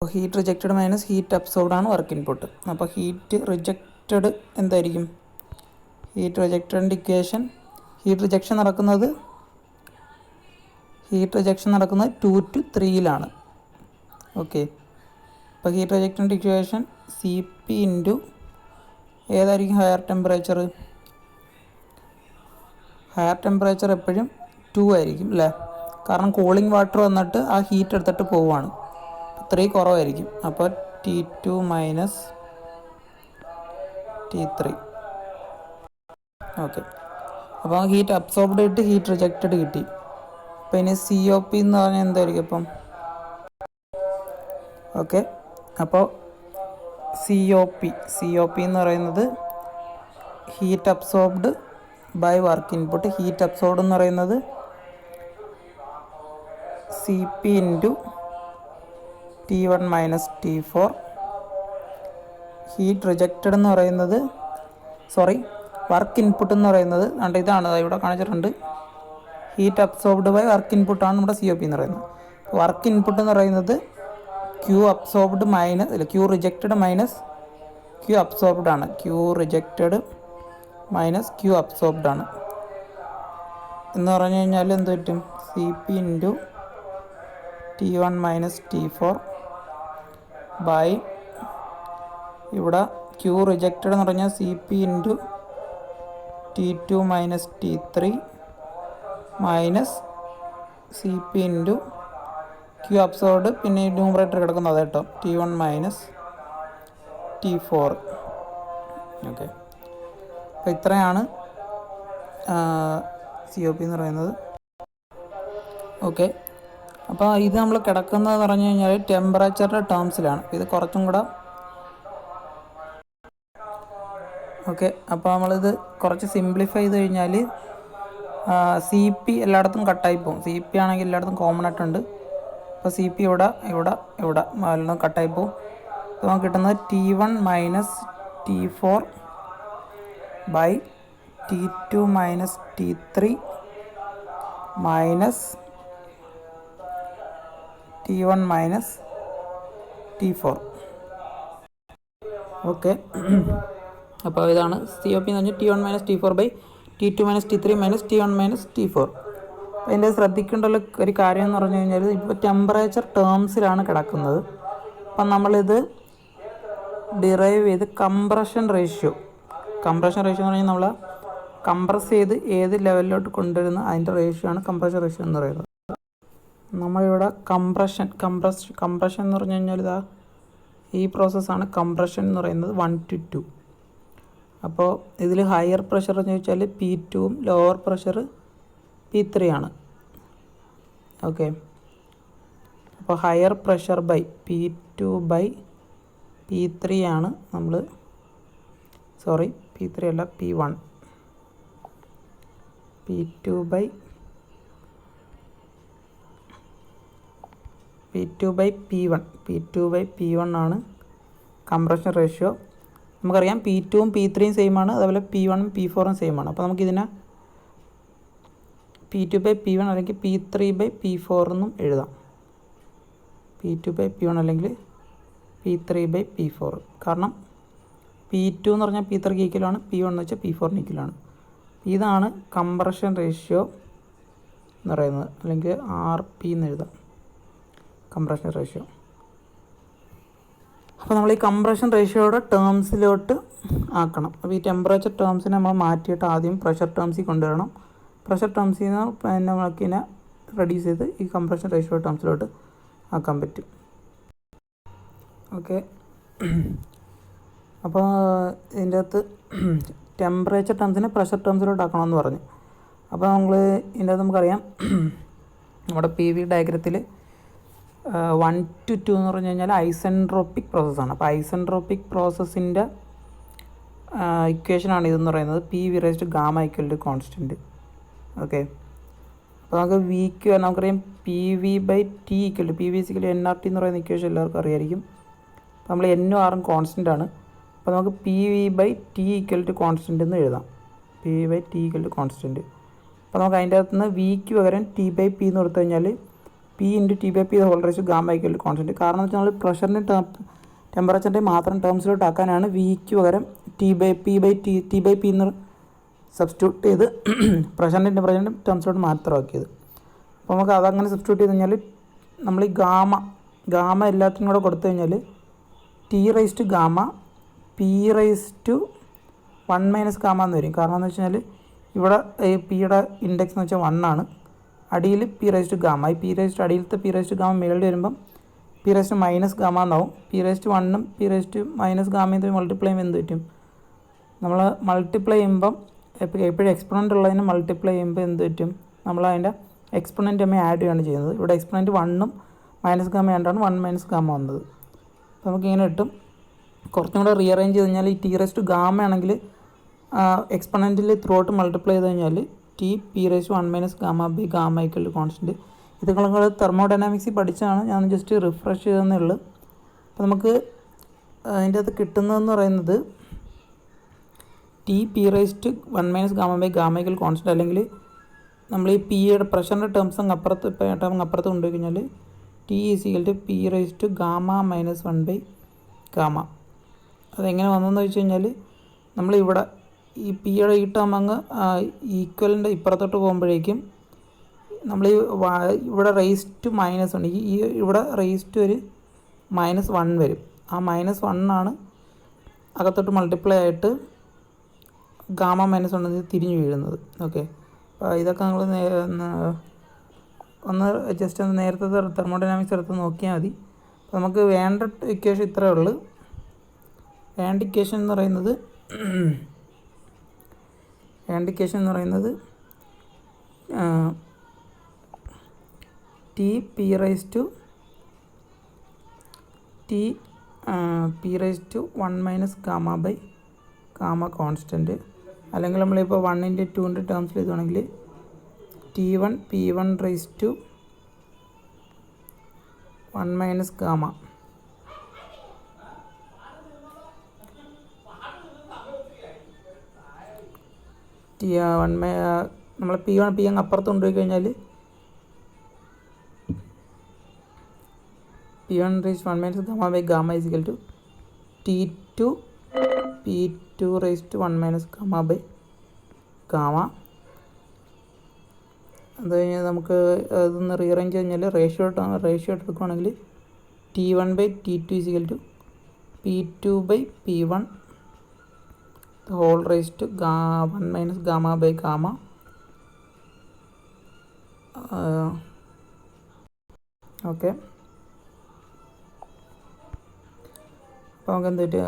Heat rejected minus heat absorbed ആണ് work input. അപ്പോൾ heat rejected എന്തായിരിക്കും? ഹീറ്റ് റിജക്റ്റഡിൻ്റെ ഇക്വേഷൻ ഹീറ്റ് റിജക്ഷൻ നടക്കുന്നത് 2 to 3 ഓക്കെ. അപ്പോൾ ഹീറ്റ് റിജക്റ്റഡിൻ്റെ ഇക്വേഷൻ സി പി ഇൻറ്റു ഏതായിരിക്കും ഹയർ ടെമ്പറേച്ചർ? ഹയർ ടെമ്പറേച്ചർ എപ്പോഴും 2 ആയിരിക്കും അല്ലേ? കാരണം കൂളിംഗ് വാട്ടർ വന്നിട്ട് ആ ഹീറ്റ് എടുത്തിട്ട് പോവുകയാണ്. 3 കുറവായിരിക്കും. അപ്പോൾ T2 മൈനസ് T3. ഓക്കെ. അപ്പോൾ ഹീറ്റ് അബ്സോർബ്ഡ് കിട്ടി, ഹീറ്റ് റിജക്റ്റഡ് കിട്ടി. അപ്പോൾ ഇനി COP എന്ന് പറഞ്ഞാൽ എന്തായിരിക്കും അപ്പം? ഓക്കെ. അപ്പോൾ COP എന്ന് പറയുന്നത് heat absorbed by work input. Heat absorbed എന്ന് പറയുന്നത് CP into T1 minus T4. Heat rejected എന്ന് പറയുന്നത് വർക്ക് ഇൻപുട്ട് എന്ന് പറയുന്നത് ഇതാണ്, ഇവിടെ കാണിച്ചിട്ടുണ്ട്. ഹീറ്റ് അബ്സോർബ്ഡ് ബൈ വർക്ക് ഇൻപുട്ടാണ് നമ്മുടെ COP എന്ന് പറയുന്നത്. വർക്ക് ഇൻപുട്ട് എന്ന് പറയുന്നത് Q rejected minus Q absorbed ആണ്. Q rejected minus Q absorbed ആണ് എന്ന് പറഞ്ഞു കഴിഞ്ഞാൽ എന്ത് പറ്റും? CP into T1 minus T4 by ഇവിടെ Q റിജക്റ്റഡ് എന്ന് പറഞ്ഞാൽ CP into T2 minus T3 minus CP into Q absorbed, പിന്നെ ന്യൂമറേറ്റർ കിടക്കുന്നത് കേട്ടോ, T1 മൈനസ് T4. ഓക്കെ. അപ്പോൾ ഇത്രയാണ് COP എന്ന് പറയുന്നത്. ഓക്കെ. അപ്പോൾ ഇത് നമ്മൾ കിടക്കുന്നതെന്ന് പറഞ്ഞു കഴിഞ്ഞാൽ ടെമ്പറേച്ചറിൻ്റെ ടേംസിലാണ്. ഇത് കുറച്ചും കൂടെ ഓക്കെ. അപ്പോൾ നമ്മളിത് കുറച്ച് സിംപ്ലിഫൈ ചെയ്ത് കഴിഞ്ഞാൽ CP എല്ലായിടത്തും കട്ടായി പോകും. CP ആണെങ്കിൽ എല്ലായിടത്തും കോമൺ ആയിട്ടുണ്ട്. അപ്പോൾ CP ഇവിടെ എല്ലാം കട്ടായി പോകും. അപ്പോൾ നമുക്ക് കിട്ടുന്നത് T1 minus T4 by T2 minus T3 minus T1 minus T4. Okay. അപ്പോൾ ഇതാണ് COP എന്ന് പറഞ്ഞാൽ T1 minus T4 by T2 minus T3 minus T1 minus T4. അപ്പോൾ ഇതിൻ്റെ ശ്രദ്ധിക്കേണ്ട ഒരു കാര്യം എന്ന് പറഞ്ഞു കഴിഞ്ഞാൽ ഇപ്പോൾ ടെമ്പറേച്ചർ ടേംസിലാണ് കിടക്കുന്നത്. അപ്പം നമ്മളിത് ഡിറൈവ് ചെയ്ത് കംപ്രഷൻ റേഷ്യോ എന്ന് പറഞ്ഞാൽ നമ്മൾ കംപ്രസ് ചെയ്ത് ഏത് ലെവലിലോട്ട് കൊണ്ടുവരുന്ന അതിൻ്റെ റേഷ്യോ ആണ് കംപ്രഷൻ റേഷ്യോ എന്ന് പറയുന്നത്. നമ്മളിവിടെ കംപ്രഷൻ എന്ന് പറഞ്ഞു കഴിഞ്ഞാൽ ഈ പ്രോസസ്സാണ് കംപ്രഷൻ എന്ന് പറയുന്നത് 1 to 2. അപ്പോൾ ഇതിൽ ഹയർ പ്രഷർ എന്ന് ചോദിച്ചാൽ P2ഉം ലോവർ പ്രഷർ P3 ആണ്. ഓക്കെ. അപ്പോൾ higher pressure by P2 by P3 ആണ് P3 അല്ല P1. P2 ബൈ P1 ആണ് കംപ്രഷൻ റേഷ്യോ. നമുക്കറിയാം P2ഉം P3യും സെയിം ആണ്, അതുപോലെ P1ഉം P4ഉം സെയിം ആണ്. അപ്പോൾ നമുക്കിതിനെ P2 ബൈ P1 അല്ലെങ്കിൽ P3 ബൈ P4 എന്നും എഴുതാം. P2 ബൈ P1 അല്ലെങ്കിൽ P3 ബൈ P4. കാരണം P2 എന്ന് പറഞ്ഞാൽ P3ക്ക് ഈക്വലാണ്, P1 എന്ന് വെച്ചാൽ P4ന് ഈക്വലാണ്. ഇതാണ് കംപ്രഷൻ റേഷ്യോ എന്ന് പറയുന്നത്, അല്ലെങ്കിൽ RP എന്ന് എഴുതാം, കംപ്രഷൻ റേഷ്യോ. അപ്പോൾ നമ്മൾ ഈ കംപ്രഷൻ റേഷ്യോയുടെ ടേംസിലോട്ട് ആക്കണം. അപ്പോൾ ഈ ടെമ്പറേച്ചർ ടേംസിനെ നമ്മൾ മാറ്റിയിട്ട് ആദ്യം പ്രഷർ ടേംസിൽ കൊണ്ടുവരണം. പ്രഷർ ടേംസിൽ നിന്ന് പിന്നെ നമുക്കിനെ റെഡ്യൂസ് ചെയ്ത് ഈ കംപ്രഷൻ റേഷ്യോ ടേംസിലോട്ട് ആക്കാൻ പറ്റും. ഓക്കെ. അപ്പോൾ ഇതിൻ്റെ അകത്ത് ടെമ്പറേച്ചർ ടേംസിനെ പ്രഷർ ടേംസിലോട്ട് ആക്കണമെന്ന് പറഞ്ഞു. അപ്പോൾ ഇതിൻ്റെ അകത്ത് നമുക്കറിയാം നമ്മുടെ PV ഡയഗ്രത്തിൽ 1 to 2 എന്ന് പറഞ്ഞു കഴിഞ്ഞാൽ ഐസെൻട്രോപ്പിക് പ്രോസസ്സാണ്. അപ്പോൾ ഐസെൻട്രോപ്പിക് പ്രോസസ്സിൻ്റെ ഇക്വേഷനാണ് ഇതെന്ന് പറയുന്നത് PV raised gamma equal to constant. Okay. അപ്പോൾ നമുക്ക് നമുക്കറിയാം PV by T equal to PV equal to nRT എന്ന് പറയുന്ന ഇക്വേഷൻ എല്ലാവർക്കും അറിയായിരിക്കും. അപ്പോൾ നമ്മൾ N-ഉം R-ഉം കോൺസ്റ്റൻ്റ് ആണ്. അപ്പോൾ നമുക്ക് PV by T equal to constant എന്ന് എഴുതാം. PV by T equal to constant. അപ്പോൾ നമുക്ക് അതിൻ്റെ അകത്ത് നിന്ന് Vക്ക് പകരം T ബൈ P എന്ന് കൊടുത്തു കഴിഞ്ഞാൽ P into T by P whole raise to gamma equal to constant. കാരണം എന്ന് വെച്ചാൽ നമ്മൾ പ്രഷറിൻ്റെ ടെമ്പറേച്ചറിൻ്റെ മാത്രം ടേംസിലോട്ട് ആക്കാനാണ് വിക്ക് പകരം ടി ബൈ പി എന്ന് സബ്സ്റ്റിറ്റ്യൂട്ട് ചെയ്ത് പ്രഷറിൻ്റെ ടെമ്പറേച്ചറിൻ്റെ ടേംസിലോട്ട് മാത്രമാക്കിയത്. അപ്പോൾ നമുക്ക് അതങ്ങനെ സബ്സ്റ്റിറ്റ്യൂട്ട് ചെയ്ത് കഴിഞ്ഞാൽ നമ്മൾ ഈ ഗാമ എല്ലാത്തിനും കൂടെ കൊടുത്തു കഴിഞ്ഞാൽ T raise to gamma P raise to 1 minus gamma എന്ന് വരും. കാരണം എന്ന് വെച്ച് കഴിഞ്ഞാൽ ഇവിടെ പിയുടെ ഇൻഡെക്സ് എന്ന് വെച്ചാൽ 1 ആണ്. അടിയിൽ പി റൈസ് ടു ഗാമ, ഈ പി റൈസ് ടു അടിയിലത്തെ പി റൈസ് ടു ഗാമ മേളിൽ വരുമ്പം P raise to minus gamma എന്നാവും. പി റൈസ് ടു 1ഉം പി റൈസ് ടു മൈനസ് ഗാമയും മൾട്ടിപ്ലൈ ചെയ്യുമ്പോൾ എന്ത് പറ്റും? നമ്മൾ മൾട്ടിപ്ലൈ ചെയ്യുമ്പം എപ്പോഴും എക്സ്പൊണൻ്റ് ഉള്ളതിന് മൾട്ടിപ്ലൈ ചെയ്യുമ്പോൾ എന്ത് പറ്റും? നമ്മൾ അതിൻ്റെ എക്സ്പൊണൻ്റ് നമ്മൾ ആഡ് ചെയ്യുകയാണ് ചെയ്യുന്നത്. ഇവിടെ എക്സ്പൊണൻ്റ് 1ഉം മൈനസ് ഗാമ ആയിട്ടാണ് 1 മൈനസ് ഗാമ വന്നത്. അപ്പോൾ നമുക്കിങ്ങനെ കിട്ടും. കുറച്ചും കൂടെ റീഅറേഞ്ച് ചെയ്ത് കഴിഞ്ഞാൽ ഈ ടി റൈസ് ടു ഗാമ ആണെങ്കിൽ എക്സ്പൊണൻറ്റിൽ ത്രൂ ഔട്ട് മൾട്ടിപ്ലൈ ചെയ്ത് കഴിഞ്ഞാൽ T P raise to 1 minus gamma by gamma equal to constant. ഇത് നിങ്ങൾ തെർമോഡൈനാമിക്സിൽ പഠിച്ചാണ്, ഞാൻ ജസ്റ്റ് റിഫ്രഷ് ചെയ്തതേ ഉള്ളൂ. അപ്പോൾ നമുക്ക് അതിൻ്റെ അകത്ത് കിട്ടുന്നതെന്ന് പറയുന്നത് T P raise to 1 minus gamma by gamma equal constant, അല്ലെങ്കിൽ നമ്മൾ ഈ പിയുടെ പ്രഷറിൻ്റെ ടേംസ് അങ്ങ് അപ്പുറത്ത് കൊണ്ടുപോയി കഴിഞ്ഞാൽ T is equal to P raise to gamma minus 1 by gamma. അതെങ്ങനെ വന്നതെന്ന് വെച്ച് കഴിഞ്ഞാൽ നമ്മളിവിടെ ഈ പിയുടെ ഈ ടേം അങ്ങ് ഈക്വലിൻ്റെ ഇപ്പുറത്തോട്ട് പോകുമ്പോഴേക്കും നമ്മൾ ഇവിടെ റേസ് ടു മൈനസ് 1, ഈ ഇവിടെ റേസ് ടു ഒരു -1 വരും. ആ -1 ആണ് അകത്തോട്ട് മൾട്ടിപ്ലൈ ആയിട്ട് ഗാമ -1 തിരിഞ്ഞു വീഴുന്നത്. ഓക്കെ, അപ്പോൾ ഇതൊക്കെ നമ്മൾ ഒന്ന് ജസ്റ്റ് ഒന്ന് നേരത്തെ തെർമോഡൈനാമിക്സ് എടുത്ത് നോക്കിയാൽ മതി. അപ്പോൾ നമുക്ക് വേണ്ട ഇക്വേഷൻ ഇത്രയേ ഉള്ളൂ. വേണ്ട ഇക്വേഷൻ എന്ന് പറയുന്നത് T P raise to 1 minus gamma by gamma constant, അല്ലെങ്കിൽ നമ്മളിപ്പോൾ 1 × 2 ടേംസിൽ എഴുതുകയാണെങ്കിൽ T1 P1 rice to 1 minus gamma. നമ്മൾ P1 P അങ്ങ് അപ്പുറത്ത് കൊണ്ടുപോയി കഴിഞ്ഞാൽ P1 raise 1 minus gamma by gamma is equal to T2 P2 raise to 1 minus gamma by gamma. അത് കഴിഞ്ഞാൽ നമുക്ക് അതൊന്ന് റീഅറേഞ്ച് കഴിഞ്ഞാൽ റേഷ്യോ എടുക്കുകയാണെങ്കിൽ T1 by T2 is equal to P2 by P1 whole raise to 1 minus gamma by gamma. Okay, അപ്പോൾ നമുക്ക് എന്ത് പറ്റും?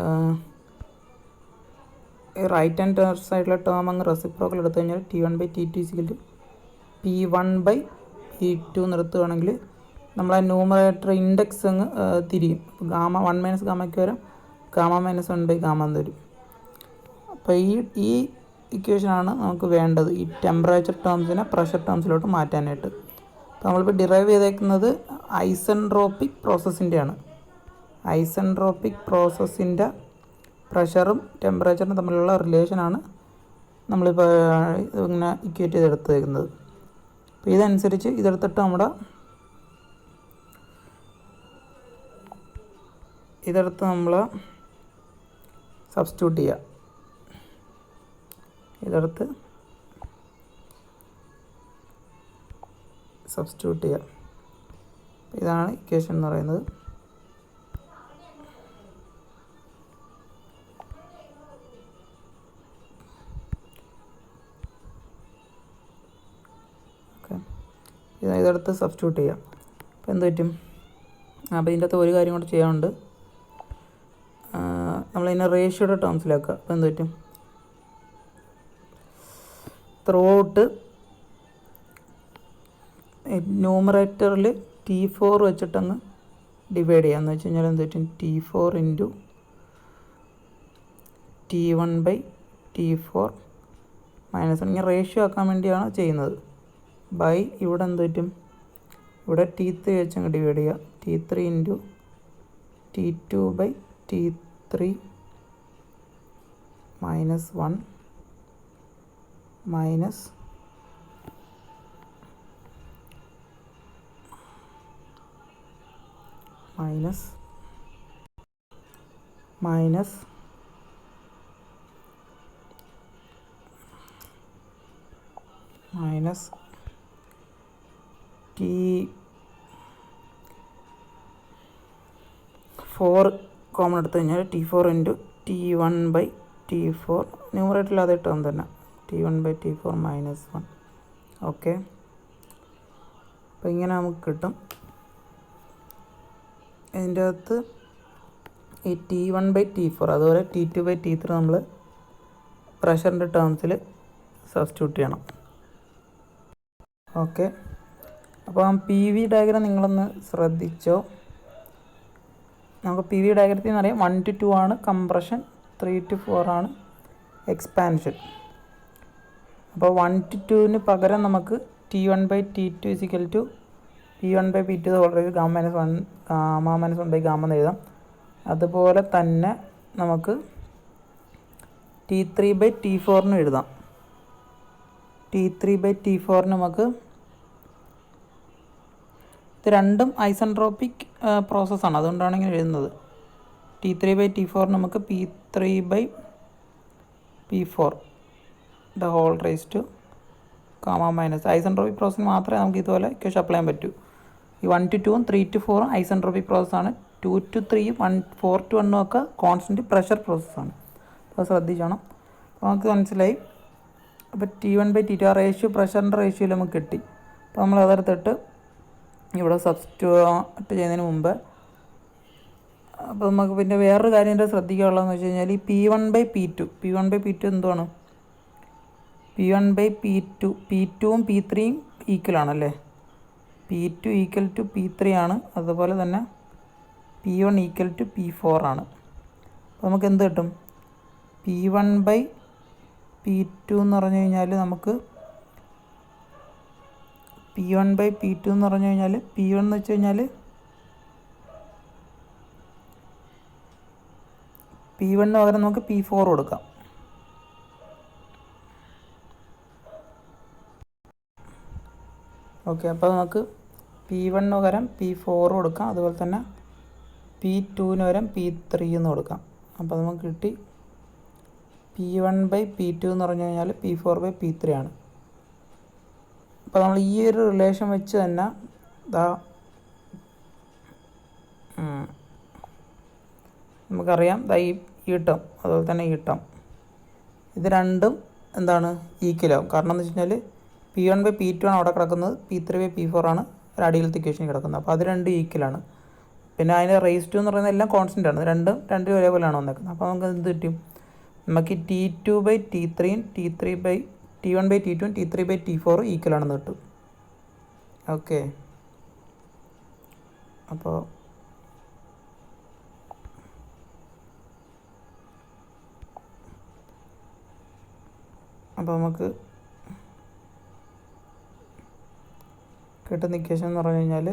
ഈ റൈറ്റ് ഹാൻഡ് സൈഡിലെ ടേം അങ്ങ് റെസിപ്രോക്കൽ എടുത്തു കഴിഞ്ഞാൽ T1 by T2 is equal to P1 by P2 നിർത്തുകയാണെങ്കിൽ നമ്മൾ ആ ന്യൂമറേറ്റർ ഇൻഡെക്സ് അങ്ങ് തിരിയും. അപ്പോൾ ഗാമ 1 മൈനസ് ഗാമയ്ക്ക് വരാം ഗാമ -1 ബൈ ഗാമ എന്ന് വരും. അപ്പോൾ ഈ ഇക്വേഷനാണ് നമുക്ക് വേണ്ടത്, ഈ ടെമ്പറേച്ചർ ടേംസിനെ പ്രഷർ ടേംസിലോട്ട് മാറ്റാനായിട്ട്. അപ്പോൾ നമ്മളിപ്പോൾ ഡിറൈവ് ചെയ്തേക്കുന്നത് ഐസെൻട്രോപ്പിക് പ്രോസസ്സിൻ്റെയാണ്. ഐസെൻട്രോപ്പിക് പ്രോസസ്സിൻ്റെ പ്രഷറും ടെമ്പറേച്ചറും തമ്മിലുള്ള റിലേഷനാണ് നമ്മളിപ്പോൾ ഇങ്ങനെ ഇക്വേറ്റ് ചെയ്തെടുത്തേക്കുന്നത്. അപ്പോൾ ഇതനുസരിച്ച് ഇതെടുത്തിട്ട് നമ്മൾ സബ്സ്റ്റിറ്റ്യൂട്ട് ചെയ്യുക. ഇതാണ് ഇക്വേഷൻ എന്ന് പറയുന്നത്. ഓക്കെ, ഇതെടുത്ത് സബ്സ്റ്റിറ്റ്യൂട്ട് ചെയ്യാം. അപ്പോൾ എന്ത് പറ്റും? അപ്പോൾ ഇതിൻ്റെ അകത്ത് ഒരു കാര്യം കൂടെ ചെയ്യാനുണ്ട്. നമ്മളതിനെ റേഷ്യോയുടെ ടേംസിലാക്കുക. അപ്പോൾ എന്ത് പറ്റും? ത്രൂ ഔട്ട് ന്യൂമറേറ്ററിൽ T4 വെച്ചിട്ടങ്ങ് ഡിവൈഡ് ചെയ്യാമെന്ന് വെച്ച് കഴിഞ്ഞാൽ എന്ത് പറ്റും? T4 into T1 by T4 -1. ഇങ്ങനെ റേഷ്യോ ആക്കാൻ വേണ്ടിയാണ് ചെയ്യുന്നത്. ബൈ ഇവിടെ എന്ത് പറ്റും? ഇവിടെ T3 വെച്ചങ്ങ് ഡിവൈഡ് ചെയ്യുക. T3 into T2 by T3 -1 minus minus minus minus T4 common എടുത്തു കഴിഞ്ഞാൽ T4 ഇൻറ്റു T1/T4 ന്യൂമറേറ്ററിൽ അതേ ടേം തന്നെ T1/T4 -1. ഓക്കെ, അപ്പോൾ ഇങ്ങനെ നമുക്ക് കിട്ടും. ഇതിൻ്റെ അകത്ത് ഈ T1/T4 അതുപോലെ T2/T3 നമ്മൾ പ്രഷറിൻ്റെ ടേംസിൽ സബ്സ്റ്റിറ്റ്യൂട്ട് ചെയ്യണം. ഓക്കെ, അപ്പോൾ പി വി ഡയഗ്രാം നിങ്ങളൊന്ന് ശ്രദ്ധിച്ചോ. നമുക്ക് പി വി ഡയഗ്രത്തിൽ നിന്ന് അറിയാം 1 to 2 ആണ് കംപ്രഷൻ, 3 to 4 ആണ് എക്സ്പാൻഷൻ. അപ്പോൾ 1 to 2 പകരം നമുക്ക് T1/T2 = P1/P2 γ-1 γ-1/γ എന്ന് എഴുതാം. അതുപോലെ തന്നെ നമുക്ക് T3/T4 എഴുതാം. T3/T4 നമുക്ക് ഇത് രണ്ടും ഐസെൻട്രോപ്പിക് പ്രോസസ്സാണ്, അതുകൊണ്ടാണ് ഇങ്ങനെ എഴുതുന്നത്. T3/T4 നമുക്ക് P3/P4 (γ-) ഐസെൻട്രോപ്പിക് പ്രോസസ്സിന് മാത്രമേ നമുക്ക് ഇതുപോലെ ഇക്വേഷൻ അപ്ലൈ ചെയ്യാൻ പറ്റൂ. ഈ 1 to 2 3 to 4 ഐസെൻട്രോപ്പിക് പ്രോസസ്സാണ്. 2 to 3 4 to 1 ഒക്കെ കോൺസ്റ്റൻറ്റ് പ്രഷർ പ്രോസസ്സാണ്. അപ്പോൾ ശ്രദ്ധിക്കണം. അപ്പോൾ നമുക്ക് മനസ്സിലായി. അപ്പോൾ T1/T2 ആ റേഷ്യോ പ്രഷറിൻ്റെ റേഷ്യോയിൽ നമുക്ക് കിട്ടി. അപ്പോൾ നമ്മൾ അതെടുത്തിട്ട് ഇവിടെ സബ്സ്റ്റിറ്റ്യൂട്ട് ചെയ്യുന്നതിന് മുമ്പ് അപ്പോൾ നമുക്ക് പിന്നെ വേറൊരു കാര്യം ശ്രദ്ധിക്കാനുള്ളതെന്ന് വെച്ച് കഴിഞ്ഞാൽ ഈ P1/P2 എന്തുവാണ്? P1/P2 P2ഉം P3യും ഈക്വലാണല്ലേ. P2 = P3 ആണ്. അതുപോലെ തന്നെ P1 = P4 ആണ്. അപ്പോൾ നമുക്ക് എന്ത് കിട്ടും? P1/P2 എന്ന് പറഞ്ഞു കഴിഞ്ഞാൽ നമുക്ക് P1/P2 എന്ന് പറഞ്ഞു കഴിഞ്ഞാൽ P1 എന്ന് വെച്ച് കഴിഞ്ഞാൽ P1 പകരം നമുക്ക് P4 കൊടുക്കാം. ഓക്കെ, അപ്പോൾ നമുക്ക് P1 പകരം P4 കൊടുക്കാം. അതുപോലെ തന്നെ P2 പകരം P3 എന്ന് കൊടുക്കാം. അപ്പോൾ നമുക്ക് കിട്ടി P1/P2 എന്ന് പറഞ്ഞു കഴിഞ്ഞാൽ P4/P3 ആണ്. അപ്പോൾ നമ്മൾ ഈ ഒരു റിലേഷൻ വെച്ച് തന്നെ നമുക്കറിയാം ഈ ടേം അതുപോലെ തന്നെ ഈ ടേം ഇത് രണ്ടും എന്താണ് ഈക്വലാവും. കാരണം എന്ന് വെച്ച് കഴിഞ്ഞാൽ P1/P2 ആണ് അവിടെ കിടക്കുന്നത്, P3/P4 ആണ് ഒരു അടിയിലത്തെ ഇക്വേഷൻ കിടക്കുന്നത്. അപ്പോൾ അത് രണ്ടും ഈക്വലാണ്. പിന്നെ അതിൻ്റെ റേസ് ടു എന്ന് പറയുന്നത് എല്ലാം കോൺസ്റ്റൻ്റ് ആണ്. രണ്ടും ഒരേപോലെയാണ് വന്നേക്കുന്നത്. അപ്പോൾ നമുക്ക് എന്ത് കിട്ടും? നമുക്ക് T2/T3 T1/T2 T3/T4 ഈക്വലാണെന്ന് കിട്ടും. ഓക്കെ, അപ്പോൾ നമുക്ക് കിട്ടുന്ന ഇക്വേഷൻ എന്ന് പറഞ്ഞു കഴിഞ്ഞാൽ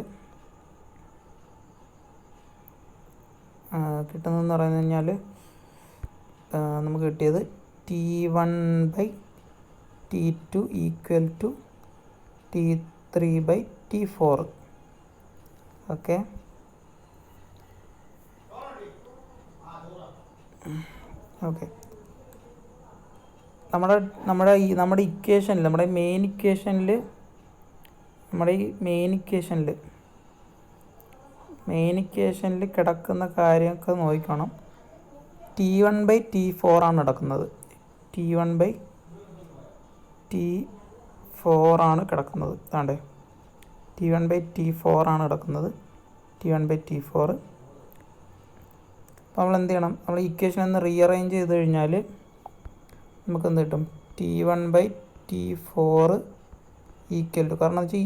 നമുക്ക് കിട്ടിയത് T1/T2 = T3/T4. ഓക്കെ, നമ്മുടെ ഇക്വേഷനിൽ നമ്മുടെ മെയിൻ ഇക്വേഷനിൽ കിടക്കുന്ന കാര്യമൊക്കെ നോക്കണം. T1/T4 ആണ് കിടക്കുന്നത്. T1/T4 ആണ് കിടക്കുന്നത്. അതാണ്ട് T1/T4 ആണ് കിടക്കുന്നത്. T1/T4. അപ്പോൾ നമ്മൾ എന്ത് ചെയ്യണം? നമ്മൾ ഇക്വേഷൻ ഒന്ന് റീഅറേഞ്ച് ചെയ്ത് കഴിഞ്ഞാൽ നമുക്ക് എന്ത് കിട്ടും? T1/T4 = കാരണം വെച്ചാൽ ഈ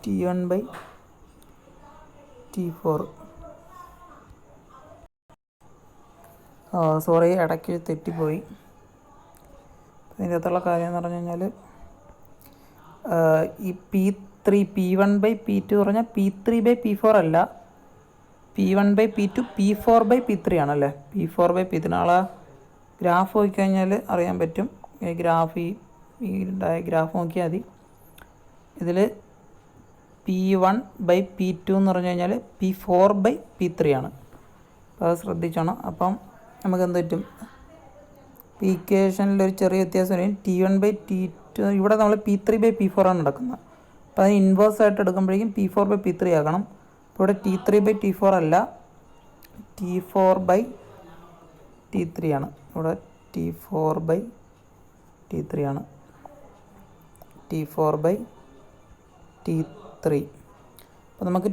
T1/T4 സോറി, ഇടയ്ക്ക് തെറ്റിപ്പോയി. ഇതിൻ്റെ അകത്തുള്ള കാര്യം എന്ന് പറഞ്ഞു കഴിഞ്ഞാൽ ഈ P1/P2 പറഞ്ഞാൽ P3/P4 അല്ല, P1/P2 P4/P3 ആണല്ലേ. P4/P3 നാളെ ഗ്രാഫ് നോക്കിക്കഴിഞ്ഞാൽ അറിയാൻ പറ്റും. ഈ ഡയഗ്രാഫ് നോക്കിയാൽ മതി. ഇതിൽ P1/P2 എന്ന് പറഞ്ഞു കഴിഞ്ഞാൽ P4/P3 ആണ്. അപ്പോൾ അത് ശ്രദ്ധിച്ചോണം. അപ്പം നമുക്ക് എന്ത് പറ്റും, ഇക്വേഷനിലൊരു ചെറിയ വ്യത്യാസം വരും. T1/T2 ഇവിടെ നമ്മൾ P3/P4 ആണ് നടക്കുന്നത്. അപ്പോൾ അതിന് ഇൻവേഴ്സ് ആയിട്ട് എടുക്കുമ്പോഴേക്കും P4/P3 ആകണം. അപ്പോൾ ഇവിടെ T3/T4 അല്ല, T4/T3 ആണ്. ഇവിടെ T4/T3 ആണ്. T4/T3. അപ്പോൾ നമുക്ക്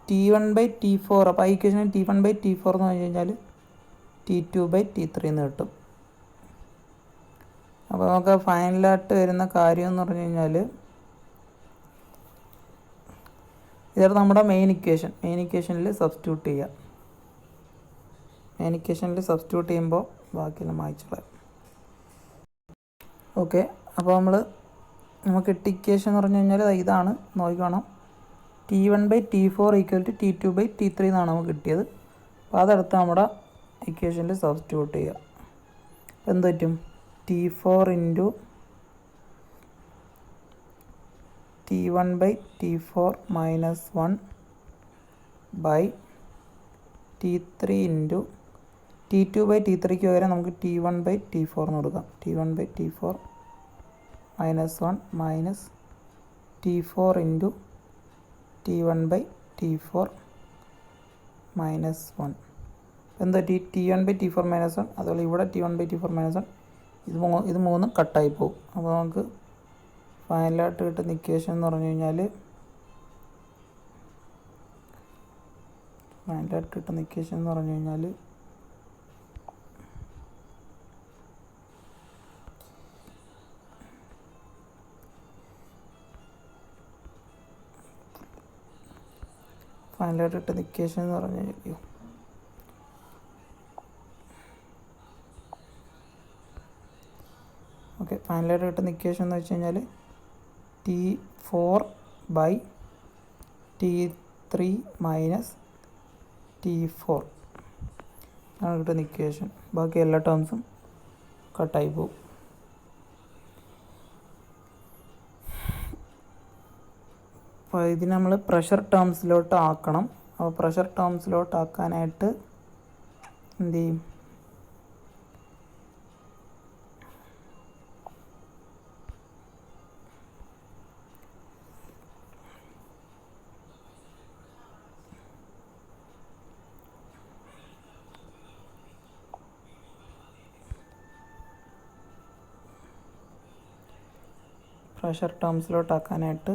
T1/T4, അപ്പോൾ ഈ ഇക്വേഷനിൽ T1/T4 എന്ന് പറഞ്ഞു കഴിഞ്ഞാൽ T2/T3 എന്ന് കിട്ടും. അപ്പോൾ നമുക്ക് ഫൈനലായിട്ട് വരുന്ന കാര്യം എന്ന് പറഞ്ഞു കഴിഞ്ഞാൽ ഇതാണ് നമ്മുടെ മെയിൻ ഇക്വേഷനിൽ സബ്സ്റ്റിറ്റ്യൂട്ട് ചെയ്യുക. മെയിൻ ഇക്വേഷനിൽ സബ്സ്റ്റിറ്റ്യൂട്ട് ചെയ്യുമ്പോൾ ബാക്കിയെല്ലാം മായ്ച്ചോളാം. ഓക്കെ, അപ്പോൾ നമുക്ക് കിട്ടിയ ഇക്വേഷൻ എന്ന് പറഞ്ഞു കഴിഞ്ഞാൽ ഇതാണ്, നോക്കണം. T1/T4 = T2/T3 എന്നാണ് നമുക്ക് കിട്ടിയത്. അപ്പോൾ അതെടുത്ത് നമ്മുടെ ഇക്വേഷനിൽ സബ്സ്റ്റിറ്റ്യൂട്ട് ചെയ്യുക. അപ്പോൾ എന്ത് പറ്റും, T4 × T1/T4 - 1 T3 × T2/T3ക്ക് പകരം നമുക്ക് T1/T4 എന്ന് കൊടുക്കാം. T1/T4 - 1 T4 × T1/T4 - 1. എന്താ T1/T4 - 1, അതുപോലെ ഇവിടെ T1/T4 - 1, ഇത് മൂന്നും കട്ടായി പോകും. അപ്പോൾ നമുക്ക് ഫൈനലായിട്ട് കിട്ടുന്ന ഇക്വേഷൻ എന്ന് പറഞ്ഞു കഴിഞ്ഞാൽ ഫൈനലായിട്ട് കിട്ടുന്ന ഇക്വേഷൻ എന്ന് വെച്ച് കഴിഞ്ഞാൽ T4/T3 - T4 ആണ് കിട്ടുന്ന ഇക്വേഷൻ. ബാക്കി എല്ലാ ടേംസും കട്ടായി പോകും. അപ്പോൾ ഇതിന് നമ്മൾ പ്രഷർ ടേംസിലോട്ട് ആക്കണം. അപ്പോൾ പ്രഷർ ടേംസിലോട്ട് ആക്കാനായിട്ട് എന്ത് ചെയ്യും, പ്രഷർ ടേംസിലോട്ടാക്കാനായിട്ട്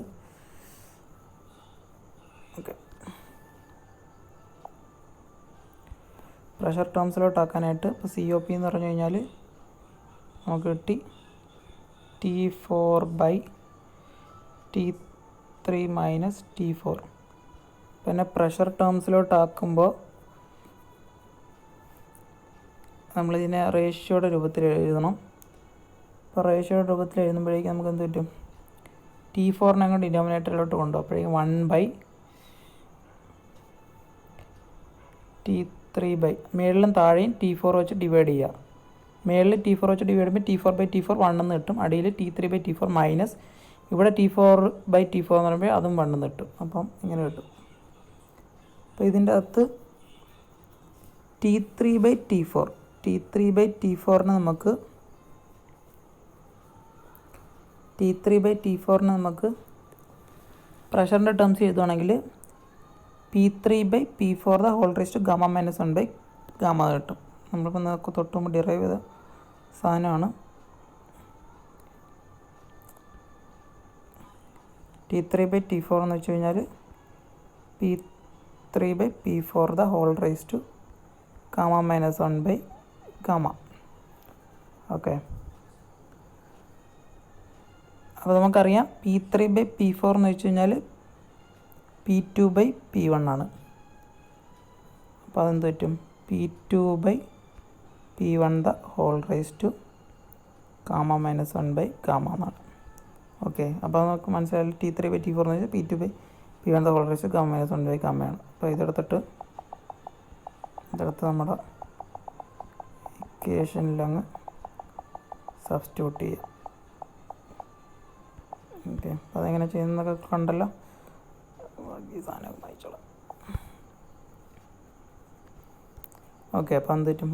ഇപ്പോൾ COP എന്ന് പറഞ്ഞു കഴിഞ്ഞാൽ നമുക്ക് കിട്ടി T4/T3 - T4. പിന്നെ പ്രഷർ ടേംസിലോട്ടാക്കുമ്പോൾ നമ്മളിതിനെ റേഷ്യോയുടെ രൂപത്തിൽ എഴുതണം. അപ്പോൾ റേഷ്യോയുടെ രൂപത്തിൽ എഴുതുമ്പോഴേക്കും നമുക്ക് എന്ത് പറ്റും, T4 അങ്ങ് ഡിനോമിനേറ്ററിലോട്ട് കൊണ്ടുപോകും. അപ്പോഴേക്കും 1/T3 മേളിലും താഴെയും T4 വെച്ച് ഡിവൈഡ് ചെയ്യുക. മേളിൽ T4 വെച്ച് ഡിവൈഡ് ചെയ്യുമ്പോൾ T4/T4 1 എന്ന് കിട്ടും. അടിയിൽ T3/T4 മൈനസ് ഇവിടെ T4/T4 എന്ന് പറയുമ്പോൾ അതും 1 എന്ന് കിട്ടും. അപ്പം ഇങ്ങനെ കിട്ടും. അപ്പോൾ ഇതിൻ്റെ അകത്ത് T3/T4ന് നമുക്ക് പ്രഷറിൻ്റെ ടേംസ് എഴുതുവാണെങ്കിൽ P3/P4 (Γ - 1/Γ) കിട്ടും. നമ്മളിപ്പോൾ നമുക്ക് തൊട്ടുമുമ്പ് ഡിറൈവ് ചെയ്ത സാധനമാണ്. T3/T4 എന്ന് വെച്ച് കഴിഞ്ഞാൽ P3/P4 (Γ - 1/Γ). ഓക്കെ, അപ്പോൾ നമുക്കറിയാം P3/P4 എന്ന് വെച്ച് കഴിഞ്ഞാൽ P2/P1 ആണ്. അപ്പോൾ അതെന്ത് പറ്റും, P2/P1 (Γ - 1/Γ) എന്നാണ്. ഓക്കെ, അപ്പോൾ നമുക്ക് മനസ്സിലായി T3/T4 എന്ന് വെച്ചാൽ P2/P1 (Γ - 1/Γ) ആണ്. അപ്പോൾ ഇതെടുത്ത് നമ്മുടെ ഇക്വേഷനിലങ്ങ് സബ്സ്റ്റിറ്റ്യൂട്ട് ചെയ്യാം. ഓക്കെ, അപ്പോൾ അതെങ്ങനെ ചെയ്യുന്നതൊക്കെ കണ്ടല്ലോ. ബാക്കി സാധനം വായിച്ചോളാം. ഓക്കെ, അപ്പോൾ എന്ത് പറ്റും?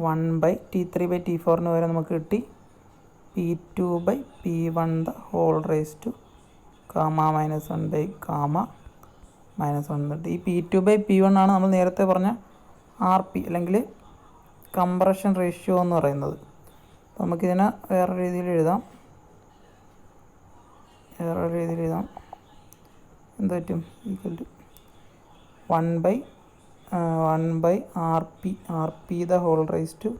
1/T3/T4 വരെ നമുക്ക് കിട്ടി. P2/P1 the whole raised to gamma minus 1/gamma minus 1. ഈ P2/P1 ആണ് നമ്മൾ നേരത്തെ പറഞ്ഞ RP അല്ലെങ്കിൽ കംപ്രഷൻ റേഷ്യോ എന്ന് പറയുന്നത്. അപ്പോൾ നമുക്കിതിനെ വേറെ രീതിയിൽ എഴുതാം. എന്ത് പറ്റും? Equal to 1/RP the whole raised to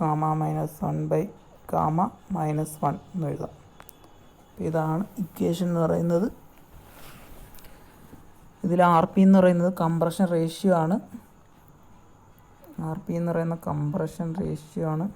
gamma minus 1/gamma minus 1 എന്ന് എഴുതാം. ഇതാണ് ഇക്വേഷൻ എന്ന് പറയുന്നത്. ഇതിൽ RP എന്ന് പറയുന്നത് കംപ്രഷൻ റേഷ്യോ ആണ്. RP എന്ന് പറയുന്ന കംപ്രഷൻ റേഷ്യോ ആണ്.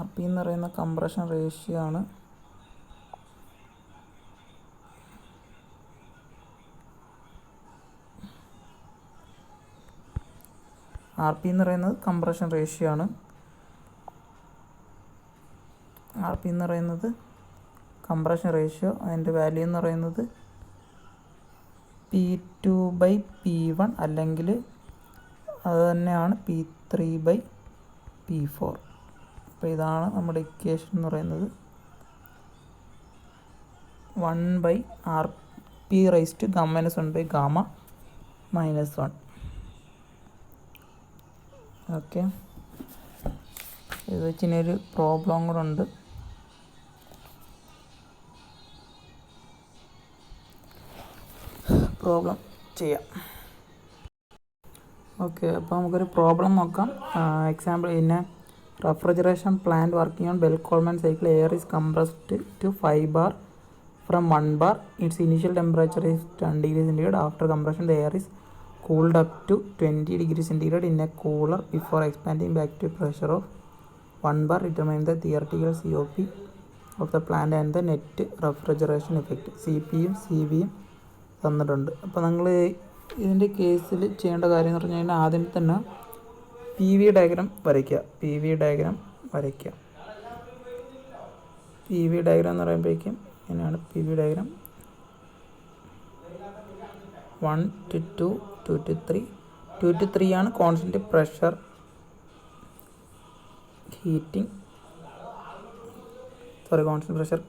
RP എന്ന് പറയുന്ന കംപ്രഷൻ റേഷ്യോ ആണ്. RP എന്ന് പറയുന്നത് കംപ്രഷൻ റേഷ്യോ ആണ്. RP എന്ന് പറയുന്നത് കംപ്രഷൻ റേഷ്യോ. അതിൻ്റെ വാല്യൂ എന്ന് പറയുന്നത് P2/P1 അല്ലെങ്കിൽ അത് തന്നെയാണ് P3/P4. അപ്പോൾ ഇതാണ് നമ്മുടെ ഇക്വേഷൻ എന്ന് പറയുന്നത്. 1/RP raised to gamma minus 1/gamma minus 1. Okay, ഇത് വെച്ചിനൊരു പ്രോബ്ലം കൂടെ ഉണ്ട്. പ്രോബ്ലം ചെയ്യാം. ഓക്കെ, അപ്പോൾ നമുക്കൊരു പ്രോബ്ലം നോക്കാം. എക്സാമ്പിൾ, ഇന്ന refrigeration plant working on Bell-Coleman cycle, air is compressed to 5 bar from 1 bar. Its initial temperature is 10 degrees centigrade. After compression, the air is cooled up to 20 degrees centigrade in a cooler before expanding back to pressure of 1 bar. Determine the theoretical COP of the plant and the net refrigeration effect. CPയും CVയും തന്നിട്ടുണ്ട്. അപ്പോൾ നിങ്ങൾ ഇതിൻ്റെ കേസിൽ ചെയ്യേണ്ട കാര്യം എന്ന് പറഞ്ഞു കഴിഞ്ഞാൽ ആദ്യം തന്നെ PV ഡയഗ്രാം വരയ്ക്കുക. PV ഡയഗ്രാം എന്ന് പറയുമ്പോഴേക്കും ഇങ്ങനെയാണ് PV diagram. 1 to 2, 2 to 3. 2 to 3 ആണ് constant pressure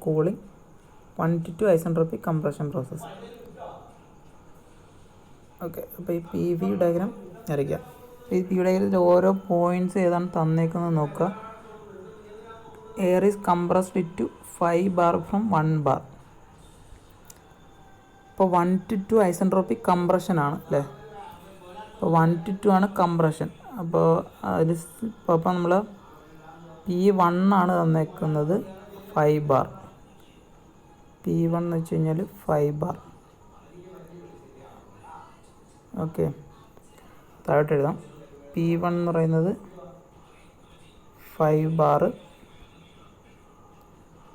cooling. 1 to 2 isentropic compression process. Okay, അപ്പോൾ ഈ PV ഡയഗ്രാം വരയ്ക്കുക. ഈ PV ഡയഗ്രത്തിൽ ഓരോ പോയിൻറ്റ്സ് ഏതാണ് തന്നേക്കുന്നത് നോക്കുക. Air is compressed to 5 bar from 1 bar. ഇപ്പോൾ 1 to 2 ഐസെൻട്രോപിക് കംപ്രഷൻ ആണ് അല്ലേ. അപ്പോൾ 1 to 2 ആണ് കംപ്രഷൻ. അപ്പോൾ അതിൽ ഇപ്പോൾ നമ്മൾ P1 ആണ് തന്നേക്കുന്നത് 5 bar. P1 എന്ന് വെച്ച് കഴിഞ്ഞാൽ 5 bar. ഓക്കെ, താഴോട്ട് എഴുതാം. P1 എന്ന് പറയുന്നത് 5 bar.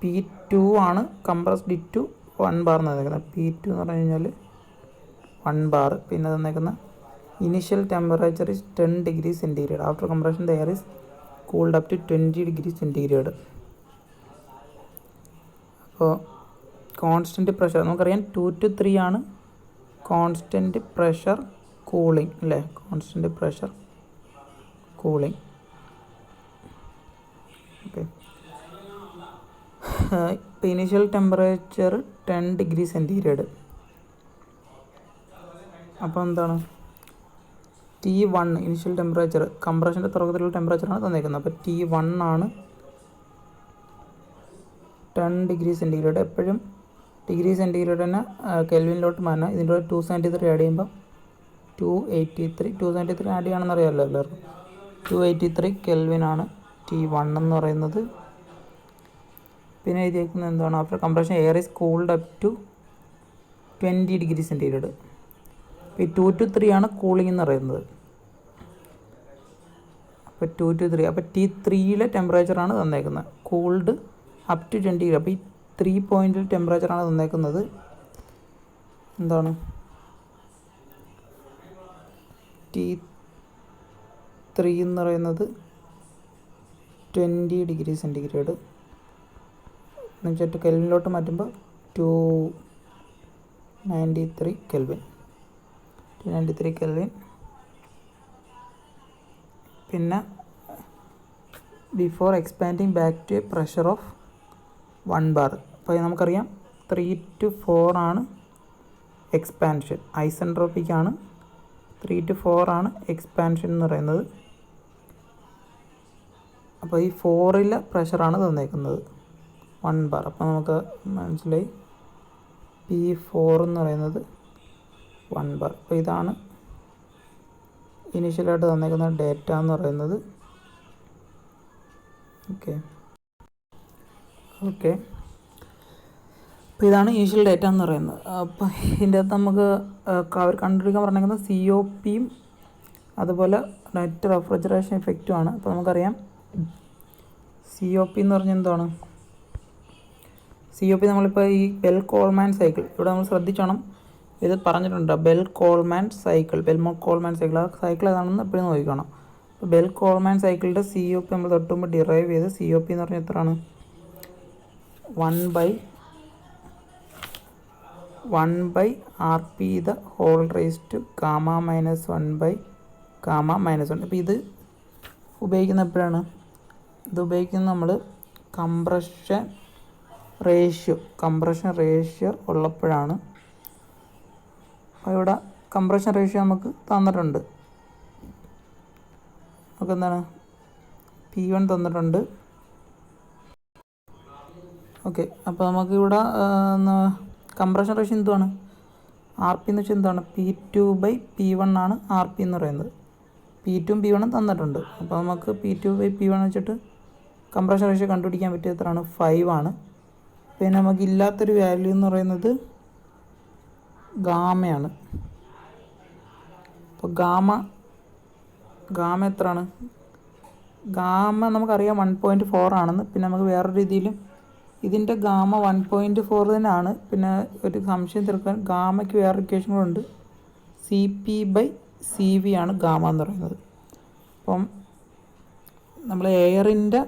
P2 ആണ് കംപ്രസ്ഡ് ടു 1 bar എന്ന് തന്നേക്കുന്നത്. P2 എന്ന് പറഞ്ഞു കഴിഞ്ഞാൽ 1 bar. പിന്നെ തന്നേക്കുന്ന initial temperature is 10 degree centigrade. After compression the air is cooled up to 20 degree centigrade. അപ്പോൾ കോൺസ്റ്റൻറ്റ് പ്രഷർ നമുക്കറിയാം 2 to 3 ആണ് കോൺസ്റ്റൻറ്റ് പ്രഷർ കൂളിംഗ് അല്ലേ. Constant pressure cooling. ഓക്കെ, ഇപ്പോൾ ഇനീഷ്യൽ ടെമ്പറേച്ചർ 10 degree centigrade. അപ്പോൾ എന്താണ് T1 ഇനീഷ്യൽ ടെമ്പറേച്ചർ, കംപ്രഷൻ്റെ തുടക്കത്തിലുള്ള ടെമ്പറേച്ചറാണ് തന്നേക്കുന്നത്. അപ്പോൾ T1 ആണ് 10 degree centigrade. എപ്പോഴും ഡിഗ്രി സെൻറ്റിഗ്രേഡ് തന്നെ കെൽവിനിലോട്ട് മാറ്റാം. ഇതിൻ്റെ 273 ആഡ് ചെയ്യുമ്പോൾ 283. 273 ആഡ് ചെയ്യണമെന്ന് അറിയാമല്ലോ എല്ലാവർക്കും. 283 കെൽവിനാണ് T1 എന്ന് പറയുന്നത്. പിന്നെ എഴുതിയേക്കുന്നത് എന്താണ്? After compression air is cooled up to 20 degree centigrade. ഈ 2 to 3 ആണ് കൂളിംഗ് എന്ന് പറയുന്നത്. അപ്പോൾ 2 to 3. അപ്പോൾ T3യിലെ ടെമ്പറേച്ചറാണ് തന്നേക്കുന്നത്. Cooled up to 20 degree. അപ്പോൾ ഈ 3 പോയിൻറ്റിൽ ടെമ്പറേച്ചറാണ് തന്നേക്കുന്നത്. എന്താണ് T3 എന്ന് പറയുന്നത് 20 ഡിഗ്രി സെൻറ്റിഗ്രേഡ് എന്ന് വെച്ചിട്ട് കെൽവിനിലോട്ട് മാറ്റുമ്പോൾ 293 കെൽവിൻ. പിന്നെ before expanding back to a pressure of 1 bar. അപ്പോൾ നമുക്കറിയാം 3 to 4 ആണ് എക്സ്പാൻഷൻ, ഐസെൻട്രോപ്പിക്കാണ്. 3 to 4 ആണ് എക്സ്പാൻഷൻ എന്ന് പറയുന്നത്. അപ്പോൾ ഈ 4ലെ പ്രഷറാണ് തന്നേക്കുന്നത് 1 ബാർ. അപ്പോൾ നമുക്ക് മനസ്സിലായി P4 എന്ന് പറയുന്നത് 1 ബാർ. അപ്പോൾ ഇതാണ് ഇനീഷ്യലായിട്ട് തന്നേക്കുന്ന ഡേറ്റ എന്ന് പറയുന്നത്. ഓക്കെ അപ്പോൾ ഇതാണ് ഇനീഷ്യൽ ഡേറ്റ എന്ന് പറയുന്നത്. അപ്പോൾ ഇതിൻ്റെ അകത്ത് നമുക്ക് അവർ കണ്ടുപിടിക്കാൻ പറഞ്ഞേക്കുന്നത് COPയും അതുപോലെ നെറ്റ് റെഫ്രിജറേഷൻ ഇഫക്റ്റുമാണ്. അപ്പോൾ നമുക്കറിയാം COP എന്ന് പറഞ്ഞാൽ എന്താണ്? COP നമ്മളിപ്പോൾ ഈ ബെൽ കോൾമാൻ സൈക്കിൾ ഇവിടെ നമ്മൾ ശ്രദ്ധിച്ചോണം, ഇത് പറഞ്ഞിട്ടുണ്ട്. ബെൽ കോൾമാൻ സൈക്കിൾ ആ സൈക്കിൾ ഏതാണെന്ന് എപ്പോഴും നോക്കണം. അപ്പോൾ ബെൽ കോൾമാൻ സൈക്കിളിൻ്റെ COP നമ്മൾ തൊട്ടുമ്പോൾ ഡിറൈവ് ചെയ്ത് COP എന്ന് പറഞ്ഞാൽ എത്രയാണ്? 1/RP the whole raised to gamma minus 1/gamma-1. അപ്പോൾ ഇത് ഉപയോഗിക്കുന്ന എപ്പോഴാണ്? ഇത് ഉപയോഗിക്കുന്നത് നമ്മൾ കംപ്രഷൻ റേഷ്യോ ഉള്ളപ്പോഴാണ്. അപ്പോൾ ഇവിടെ കംപ്രഷൻ റേഷ്യോ നമുക്ക് തന്നിട്ടുണ്ട്. നമുക്ക് എന്താണ് P1 തന്നിട്ടുണ്ട്. ഓക്കെ, അപ്പോൾ നമുക്കിവിടെ കംപ്രഷൻ റേഷ്യോ എന്തുവാണ്? RP എന്ന് വെച്ചാൽ എന്താണ്? P2/P1 ആണ് RP എന്ന് പറയുന്നത്. P2ഉം P1ഉം തന്നിട്ടുണ്ട്. അപ്പോൾ നമുക്ക് P2/P1 വെച്ചിട്ട് കംപ്രഷൻ റേഷ്യോ കണ്ടുപിടിക്കാൻ പറ്റിയ എത്രയാണ്? 5 ആണ്. പിന്നെ നമുക്ക് ഇല്ലാത്തൊരു വാല്യൂ എന്ന് പറയുന്നത് ഗാമയാണ്. അപ്പോൾ ഗാമ എത്രയാണ്? ഗാമ നമുക്കറിയാം 1.4 ആണെന്ന്. പിന്നെ നമുക്ക് വേറൊരു രീതിയിലും ഇതിൻ്റെ ഗാമ 1.4 തന്നെയാണ്. പിന്നെ ഒരു സംശയം തീർക്കാൻ ഗാമയ്ക്ക് വേറൊരു ഇക്വേഷൻ കൂടെ ഉണ്ട്. CP/CV ആണ് ഗാമ എന്ന് പറയുന്നത്. അപ്പം നമ്മൾ എയറിൻ്റെ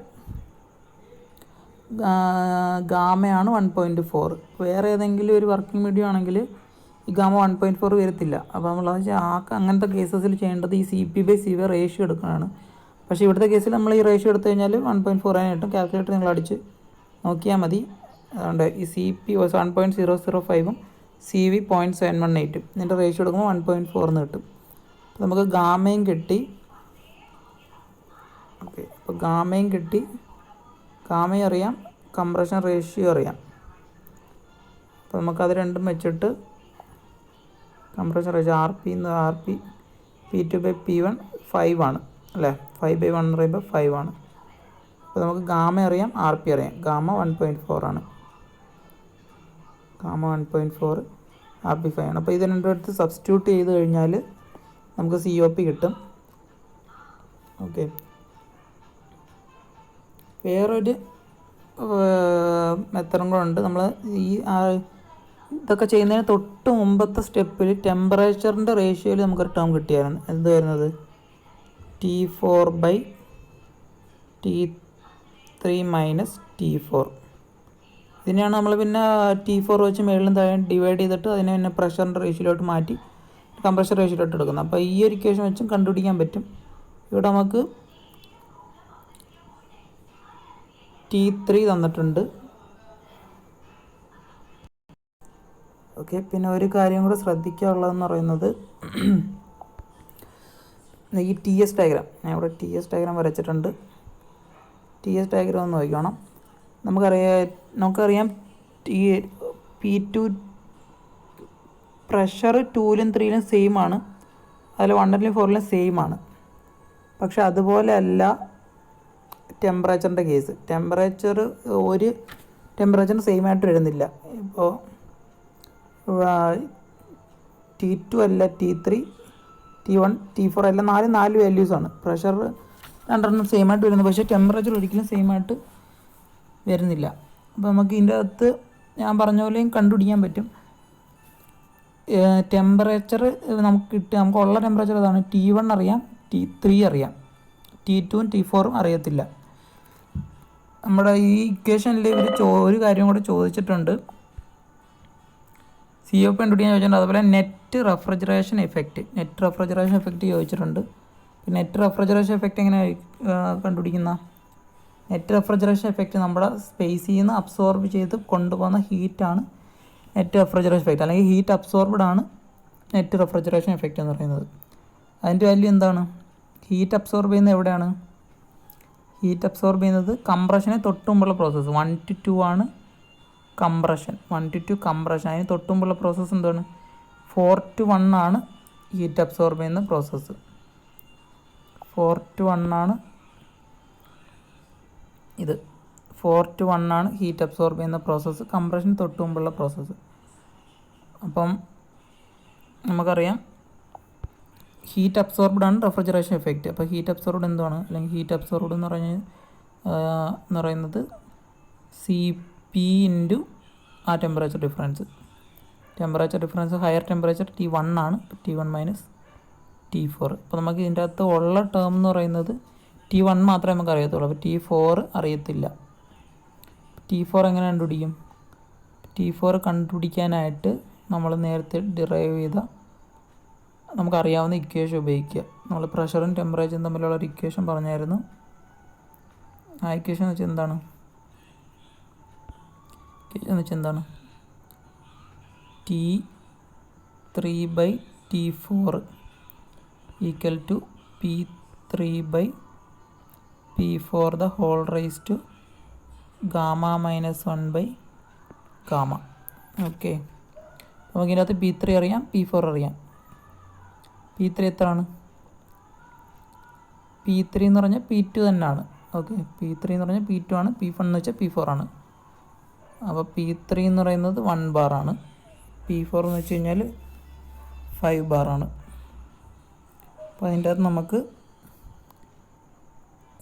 ഗാമയാണ് 1.4. വേറെ ഏതെങ്കിലും ഒരു വർക്കിംഗ് മീഡിയം ആണെങ്കിൽ ഈ ഗാമ 1.4 വരത്തില്ല. അപ്പോൾ നമ്മൾ അങ്ങനത്തെ കേസസിൽ ചെയ്യേണ്ടത് ഈ CP/CV റേഷ്യോ എടുക്കുന്നതാണ്. പക്ഷേ ഇവിടുത്തെ കേസിൽ നമ്മൾ ഈ റേഷ്യോ എടുത്തു കഴിഞ്ഞാൽ 1.4 ആയി കിട്ടും. കാൽക്കുലേറ്റർ നിങ്ങൾ അടിച്ച് നോക്കിയാൽ മതി. അതുകൊണ്ട് ഈ CP 1.005ഉം CV 0.718 ഇതിൻ്റെ റേഷ്യോ എടുക്കുമ്പോൾ 1.4 എന്ന് കിട്ടും. അപ്പോൾ നമുക്ക് ഗാമയും കിട്ടി. ഓക്കെ, അപ്പോൾ ഗാമയും അറിയാം, കംപ്രഷൻ റേഷ്യോ അറിയാം. അപ്പോൾ നമുക്കത് രണ്ടും വെച്ചിട്ട് കംപ്രഷൻ റേഷ്യോ RP P2/P1 5 ആണ് അല്ലേ? 5/1 എന്ന് പറയുമ്പോൾ 5 ആണ്. അപ്പോൾ നമുക്ക് ഗാമ അറിയാം, RP അറിയാം. ഗാമ 1.4 ആണ്, ഗാമ 1.4, RP 5 ആണ്. അപ്പോൾ ഇത് രണ്ടും എടുത്ത് സബ്സ്റ്റിറ്റ്യൂട്ട് ചെയ്ത് കഴിഞ്ഞാൽ നമുക്ക് COP കിട്ടും. ഓക്കെ, വേറൊരു മെത്തഡും കൂടെ ഉണ്ട്. നമ്മൾ ഇതൊക്കെ ചെയ്യുന്നതിന് തൊട്ട് മുമ്പത്തെ സ്റ്റെപ്പിൽ ടെമ്പറേച്ചറിൻ്റെ റേഷ്യോയിൽ നമുക്കൊരു ടേം കിട്ടിയായിരുന്നു. എന്ത് വരുന്നത്? T4/T3 minus T4. ഇതിനെയാണ് നമ്മൾ പിന്നെ T4 വെച്ച് മേളിലും താഴെ ഡിവൈഡ് ചെയ്തിട്ട് അതിനെ പിന്നെ പ്രഷറിൻ്റെ റേഷ്യോയിലോട്ട് മാറ്റി കംപ്രഷൻ റേഷ്യോയിലോട്ട് എടുക്കുന്നത്. അപ്പോൾ ഈ ഒരു ഇക്വേഷൻ വെച്ചും കണ്ടുപിടിക്കാൻ പറ്റും. ഇവിടെ നമുക്ക് T3 തന്നിട്ടുണ്ട്. ഓക്കെ, പിന്നെ ഒരു കാര്യം കൂടെ ശ്രദ്ധിക്കാനുള്ളതെന്ന് പറയുന്നത് ഈ TS ഡയഗ്രാം. ഞാൻ ഇവിടെ TS ഡയഗ്രാം വരച്ചിട്ടുണ്ട്. TS ഡയഗ്രാം ഒന്ന് നോക്കണം. നമുക്കറിയാം ഈ P2 പ്രഷർ 2ലും 3ലും സെയിം ആണ്, അതിൽ 1ലും 4ലും സെയിം ആണ്. പക്ഷെ അതുപോലെ അല്ല ടെമ്പറേച്ചറിൻ്റെ കേസ്. ഒരു ടെമ്പറേച്ചറിന് സെയിം ആയിട്ട് വരുന്നില്ല. ഇപ്പോൾ T2 അല്ല T3, T1, T4 എല്ലാം 4 വാല്യൂസാണ്. പ്രഷർ രണ്ടെണ്ണം സെയിം ആയിട്ട് വരുന്നത്, പക്ഷേ ടെമ്പറേച്ചർ ഒരിക്കലും സെയിം ആയിട്ട് വരുന്നില്ല. അപ്പോൾ നമുക്ക് ഇതിൻ്റെ അകത്ത് ഞാൻ പറഞ്ഞ പോലെയും കണ്ടുപിടിക്കാൻ പറ്റും. ടെമ്പറേച്ചർ നമുക്കുള്ള ടെമ്പറേച്ചർ അതാണ്. T1 അറിയാം, T3 അറിയാം, T2ഉം T4ഉം അറിയത്തില്ല. നമ്മുടെ ഈ ഇക്വേഷനിൽ ഇവർ ഒരു കാര്യം കൂടെ ചോദിച്ചിട്ടുണ്ട്, COP കണ്ടുപിടിക്കാൻ ചോദിച്ചിട്ടുണ്ട്. അതുപോലെ നെറ്റ് റെഫ്രിജറേഷൻ എഫക്റ്റ് ചോദിച്ചിട്ടുണ്ട്. നെറ്റ് റെഫ്രിജറേഷൻ എഫക്റ്റ് എങ്ങനെ കണ്ടുപിടിക്കുന്ന? നെറ്റ് റെഫ്രിജറേഷൻ എഫക്റ്റ് നമ്മുടെ സ്പേസിൽ നിന്ന് അബ്സോർബ് ചെയ്ത് കൊണ്ടുപോകുന്ന ഹീറ്റാണ് നെറ്റ് റെഫ്രിജറേഷൻ എഫക്റ്റ്, അല്ലെങ്കിൽ ഹീറ്റ് അബ്സോർബ്ഡ് ആണ് നെറ്റ് റെഫ്രിജറേഷൻ എഫക്റ്റ് എന്ന് പറയുന്നത്. അതിൻ്റെ വാല്യൂ എന്താണ്? ഹീറ്റ് അബ്സോർബ് ചെയ്യുന്നത് എവിടെയാണ്? ഹീറ്റ് അബ്സോർബ് ചെയ്യുന്നത് കംപ്രഷനെ തൊട്ടുമുമ്പുള്ള പ്രോസസ്സ് 1 to 2 ആണ് കംപ്രഷൻ. 1 to 2 compression. അതിന് തൊട്ടുമുമ്പുള്ള പ്രോസസ്സ് എന്താണ്? 4 to 1 ആണ് ഹീറ്റ് അബ്സോർബ് ചെയ്യുന്ന പ്രോസസ്സ്. 4 to 1 ആണ് ഇത്. 4 to 1 ആണ് ഹീറ്റ് അബ്സോർബ് ചെയ്യുന്ന പ്രോസസ്സ്, കംപ്രഷന് തൊട്ട് മുമ്പുള്ള പ്രോസസ്സ്. അപ്പം നമുക്കറിയാം ഹീറ്റ് അബ്സോർബ്ഡ് ആണ് റെഫ്രിജറേഷൻ എഫക്റ്റ്. അപ്പോൾ ഹീറ്റ് അബ്സോർബ്ഡ് എന്താണ്? അല്ലെങ്കിൽ ഹീറ്റ് അബ്സോർബ്ഡ് എന്ന് പറയുന്നത് CP ഇൻറ്റു ആ temperature difference. Higher temperature T1 ആണ്. T1 minus T4. അപ്പോൾ നമുക്ക് ഇതിൻ്റെ അകത്ത് ഉള്ള ടേം എന്ന് പറയുന്നത് T1 മാത്രമേ നമുക്ക് അറിയത്തുള്ളൂ. അപ്പോൾ T4 അറിയത്തില്ല. T4 എങ്ങനെ കണ്ടുപിടിക്കും? T4 കണ്ടുപിടിക്കാനായിട്ട് നമ്മൾ നേരത്തെ ഡിറൈവ് ചെയ്ത നമുക്കറിയാവുന്ന ഇക്വേഷൻ ഉപയോഗിക്കുക. നമ്മൾ പ്രഷറും ടെമ്പറേച്ചറും തമ്മിലുള്ള ഒരു ഇക്വേഷൻ പറഞ്ഞായിരുന്നു. ആ ഇക്വേഷൻ എന്ന് വെച്ചാൽ എന്താണ്? T3/T4 equal to P3/P4 the whole raise to Γ-1/Γ. Okay, നമുക്കിതിനകത്ത് P3 അറിയാം, P4 അറിയാം. P3 എത്രയാണ്? P3 എന്ന് പറഞ്ഞാൽ P2 തന്നെയാണ്. ഓക്കെ, P3 എന്ന് പറഞ്ഞാൽ P2 ആണ്. P1 എന്ന് വെച്ചാൽ P4 ആണ്. അപ്പോൾ P3 എന്ന് പറയുന്നത് 1 ബാർ ആണ്. P4 എന്ന് വെച്ച് കഴിഞ്ഞാൽ 5 ബാർ ആണ്. അപ്പോൾ അതിൻ്റെ അകത്ത് നമുക്ക്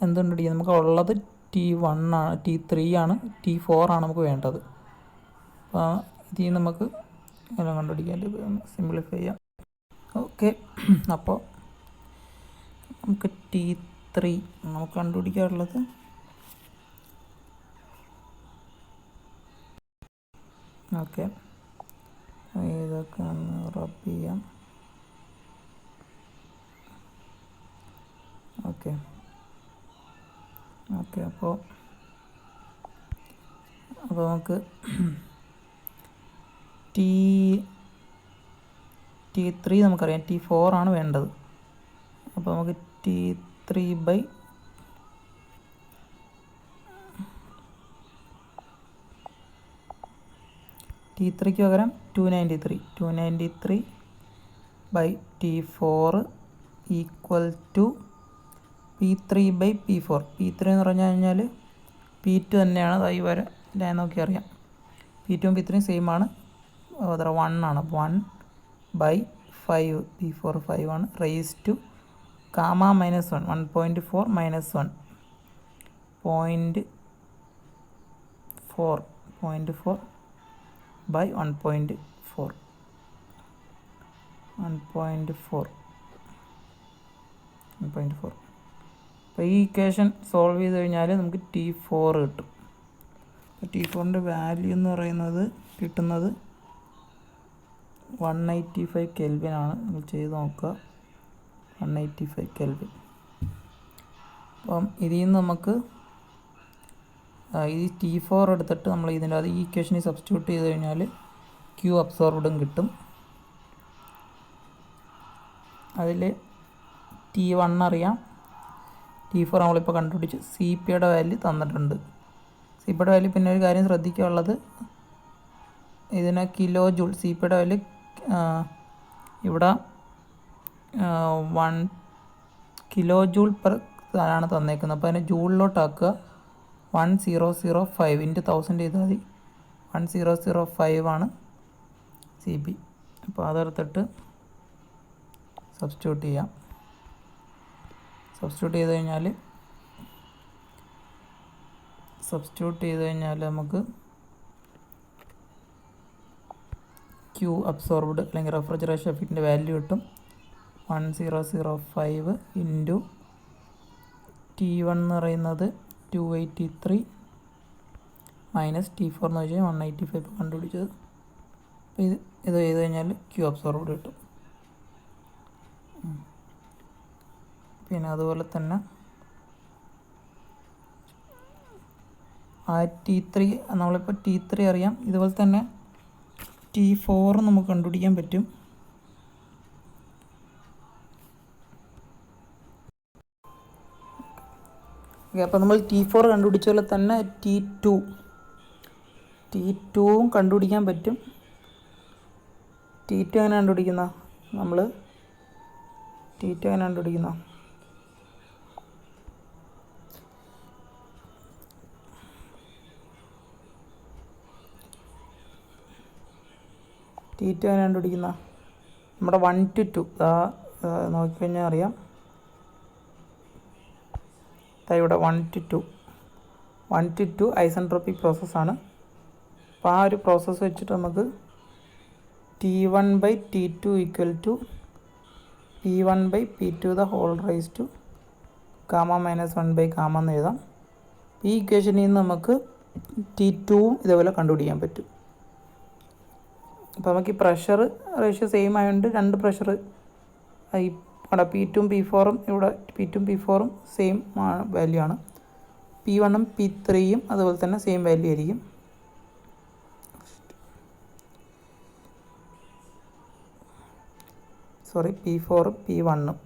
എന്തുകൊണ്ടിരിക്കുക? നമുക്ക് ഉള്ളത് T1 ആണ്, T3 ആണ്, T4 ആണ് നമുക്ക് വേണ്ടത്. അപ്പോൾ ഇതിൽ നമുക്ക് എല്ലാം കണ്ടുപിടിക്കാൻ സിംപ്ലിഫൈ ചെയ്യാം. ഓക്കെ, അപ്പോൾ നമുക്ക് T3 നമുക്ക് കണ്ടുപിടിക്കാറുള്ളത് ഓക്കെ, ഇതൊക്കെ ഒന്ന് റബ് ചെയ്യാം. ഓക്കെ അപ്പോൾ നമുക്ക് T3 നമുക്കറിയാം, T4 ആണ് വേണ്ടത്. അപ്പോൾ നമുക്ക് T3ക്ക് പകരം 293/T4 equal to P3/P4. P3 എന്ന് പറഞ്ഞു കഴിഞ്ഞാൽ P2 തന്നെയാണ്. അതായി വരെ ഞാൻ നോക്കി അറിയാം. P2ഉം P3യും സെയിം ആണ്. അത്ര 1 ആണ്. 1/5 P4 5 ആണ്. Raise to Γ-1 1.4 minus 1 0.4 by 1.4. അപ്പോൾ ഈ ഇക്വേഷൻ സോൾവ് ചെയ്ത് കഴിഞ്ഞാൽ നമുക്ക് T4 കിട്ടും. അപ്പോൾ T4ൻ്റെ വാല്യൂ എന്ന് പറയുന്നത് കിട്ടുന്നത് 185 കെൽവിൻ ആണ്. നിങ്ങൾ ചെയ്ത് നോക്കുക, 185 കെൽവിൻ. അപ്പം ഇതിൽ നിന്ന് നമുക്ക് ഈ T4 എടുത്തിട്ട് നമ്മൾ ഇതിൻ്റെ അത് ഈ ഇക്വേഷനിൽ സബ്സ്റ്റിറ്റ്യൂട്ട് ചെയ്ത് കഴിഞ്ഞാൽ Q അബ്സോർബ്ഡും കിട്ടും. അതിൽ T1 അറിയാം, T4 നമ്മളിപ്പോൾ കണ്ടുപിടിച്ച്. CPയുടെ വാല്യൂ തന്നിട്ടുണ്ട്. CPയുടെ വാല്യൂ പിന്നെ ഒരു കാര്യം ശ്രദ്ധിക്കാനുള്ളത്, ഇതിനെ കിലോ ജൂൾ, CPയുടെ വാല്യൂ ഇവിടെ 1 കിലോ ജൂൾ പെർ ആണ് തന്നേക്കുന്നത്. അപ്പോൾ അതിനെ ജൂളിലോട്ടാക്കുക. 1005 × 1000 ചെയ്താൽ മതി. 1005 ആണ് CP. അപ്പോൾ അതെടുത്തിട്ട് സബ്സ്റ്റിറ്റ്യൂട്ട് ചെയ്യാം. സബ്സ്റ്റിറ്റ്യൂട്ട് ചെയ്ത് കഴിഞ്ഞാൽ സബ്സ്റ്റിറ്റ്യൂട്ട് ചെയ്ത് കഴിഞ്ഞാൽ നമുക്ക് ക്യൂ അബ്സോർബ്ഡ് അല്ലെങ്കിൽ റെഫ്രിജറേഷൻ എഫക്റ്റിൻ്റെ വാല്യൂ കിട്ടും 1005 ഇൻറ്റു T1 എന്ന് പറയുന്നത് 283 മൈനസ് T4 എന്ന് വെച്ചാൽ 185 കണ്ടുപിടിച്ചത്. അപ്പോൾ ഇത് ചെയ്ത് കഴിഞ്ഞാൽ ക്യൂ അബ്സോർബ്ഡ് കിട്ടും. പിന്നെ അതുപോലെ തന്നെ ആ T3 നമ്മളിപ്പോൾ T3 അറിയാം, ഇതുപോലെ തന്നെ T4 നമുക്ക് കണ്ടുപിടിക്കാൻ പറ്റും. ഓക്കെ, അപ്പോൾ നമ്മൾ T4 കണ്ടുപിടിച്ച പോലെ തന്നെ T2വും കണ്ടുപിടിക്കാൻ പറ്റും. T2 എങ്ങനെ കണ്ടുപിടിക്കുന്ന നമ്മൾ T2 എങ്ങനെ കണ്ടുപിടിക്കുന്ന T2 എങ്ങനെ കണ്ടുപിടിക്കുന്ന നമ്മുടെ 1 to 2 നോക്കിക്കഴിഞ്ഞാൽ അറിയാം. ഇവിടെ 1 to 2 ഐസെൻട്രോപ്പിക് പ്രോസസ്സാണ്. അപ്പോൾ ആ ഒരു പ്രോസസ്സ് വെച്ചിട്ട് നമുക്ക് T1/T2 equal to P1/P2 the whole raise to gamma minus 1/ഗാമ എന്ന് എഴുതാം. ഈ ഇക്വേഷനിൽ നിന്ന് നമുക്ക് T2വും ഇതേപോലെ കണ്ടുപിടിക്കാൻ പറ്റും. അപ്പോൾ നമുക്ക് ഈ പ്രഷർ റേഷ്യോ സെയിം ആയതുകൊണ്ട് രണ്ട് പ്രഷർ ഈ ഇവിടെ P2ഉം P4ഉം ഇവിടെ P2ഉം P4ഉം സെയിം വാല്യൂ ആണ്. P1ഉം P3യും അതുപോലെ തന്നെ സെയിം വാല്യൂ ആയിരിക്കും. P4ഉം P1ഉം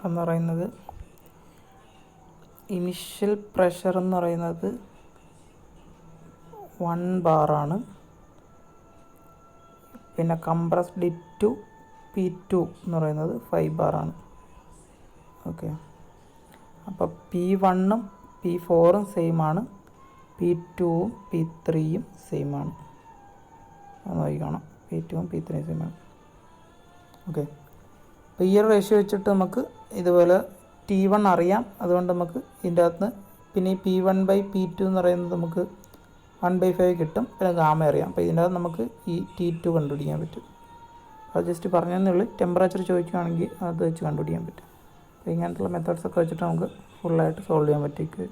എന്ന് പറയുന്നത് ഇനിഷ്യൽ പ്രഷർ എന്ന് പറയുന്നത് 1 ബാറാണ്. പിന്നെ കംപ്രസ്ഡ് ടു P2 എന്ന് പറയുന്നത് 5 ബാറാണ്. ഓക്കെ, അപ്പോൾ P1ഉം P4ഉം സെയിം ആണ്, P2ഉം P3യും സെയിം ആണ്. അത് നോക്കിക്കണം, P2ഉം P3യും സെയിം ആണ്. ഓക്കെ, അപ്പോൾ ഈ ഒരു റേഷ്യോ വെച്ചിട്ട് നമുക്ക് ഇതുപോലെ T1 അറിയാം, അതുകൊണ്ട് നമുക്ക് ഇതിൻ്റെ അകത്ത് പിന്നെ ഈ P1/P2 എന്ന് പറയുന്നത് നമുക്ക് 1/5 കിട്ടും. പിന്നെ ഗാമ അറിയാം. അപ്പോൾ ഇതിൻ്റെ അകത്ത് നമുക്ക് ഈ T2 കണ്ടുപിടിക്കാൻ പറ്റും. അത് ജസ്റ്റ് പറഞ്ഞതെന്നുള്ളൂ. ടെമ്പറേച്ചർ ചോദിക്കുകയാണെങ്കിൽ അത് വെച്ച് കണ്ടുപിടിക്കാൻ പറ്റും. അപ്പോൾ ഇങ്ങനത്തുള്ള മെത്തേഡ്സൊക്കെ വെച്ചിട്ട് നമുക്ക് ഫുള്ളായിട്ട് സോൾവ് ചെയ്യാൻ പറ്റും.